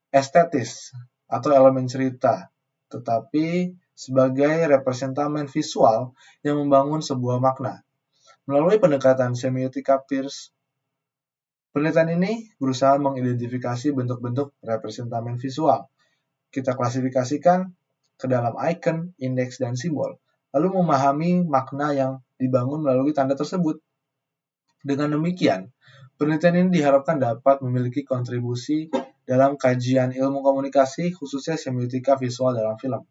estetis atau elemen cerita, tetapi sebagai representamen visual yang membangun sebuah makna. Melalui pendekatan semiotika Peirce, penelitian ini berusaha mengidentifikasi bentuk-bentuk representamen visual. Kita klasifikasikan ke dalam icon, indeks, dan simbol, lalu memahami makna yang dibangun melalui tanda tersebut. Dengan demikian, penelitian ini diharapkan dapat memiliki kontribusi dalam kajian ilmu komunikasi, khususnya semiotika visual dalam film.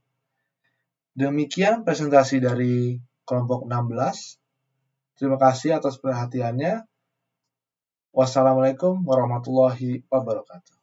Demikian presentasi dari kelompok 16. Terima kasih atas perhatiannya. Wassalamualaikum warahmatullahi wabarakatuh.